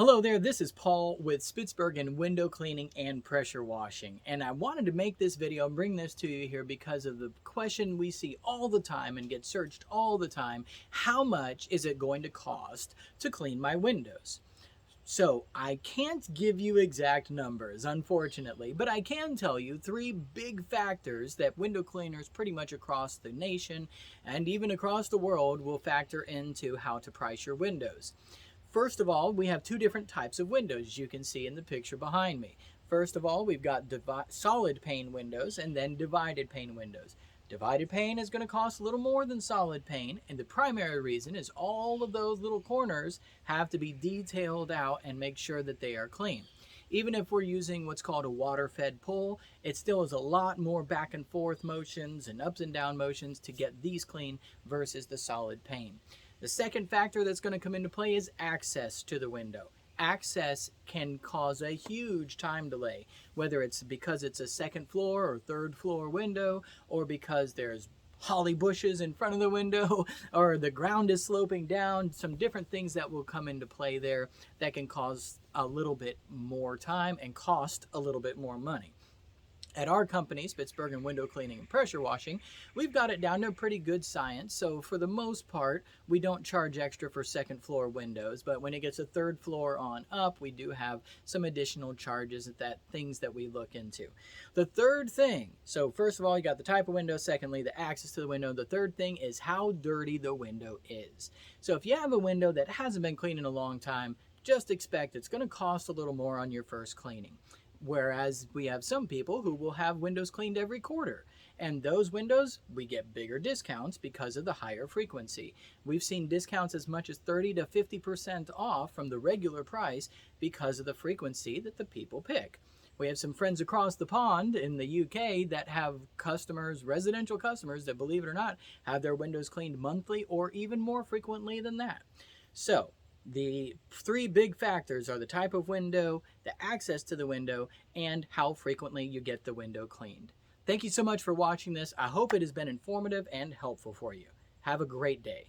Hello there, this is Paul with Spitsbergen Window Cleaning and Pressure Washing. And I wanted to make this video and bring this to you here because of the question we see all the time and get searched all the time. How much is it going to cost to clean my windows? So I can't give you exact numbers, unfortunately, but I can tell you three big factors that window cleaners pretty much across the nation and even across the world will factor into how to price your windows. First of all, we have two different types of windows, as you can see in the picture behind me. First of all, we've got solid pane windows and then divided pane windows. Divided pane is going to cost a little more than solid pane, and the primary reason is all of those little corners have to be detailed out and make sure that they are clean. Even if we're using what's called a water-fed pull, it still is a lot more back and forth motions and ups and down motions to get these clean versus the solid pane. The second factor that's going to come into play is access to the window. Access can cause a huge time delay, whether it's because it's a second floor or third floor window, or because there's holly bushes in front of the window, or the ground is sloping down. Some different things that will come into play there that can cause a little bit more time and cost a little bit more money. At our company, Spitsbergen Window Cleaning and Pressure Washing, we've got it down to a pretty good science. So for the most part, we don't charge extra for second floor windows, but when it gets a third floor on up, we do have some additional charges things that we look into. The third thing, so first of all, you got the type of window. Secondly, the access to the window. The third thing is how dirty the window is. So if you have a window that hasn't been cleaned in a long time, just expect it's going to cost a little more on your first cleaning. Whereas we have some people who will have windows cleaned every quarter. And those windows, we get bigger discounts because of the higher frequency. We've seen discounts as much as 30 to 50% off from the regular price because of the frequency that the people pick. We have some friends across the pond in the UK that have customers, residential customers, that, believe it or not, have their windows cleaned monthly or even more frequently than that. So the three big factors are the type of window, the access to the window, and how frequently you get the window cleaned. Thank you so much for watching this. I hope it has been informative and helpful for you. Have a great day.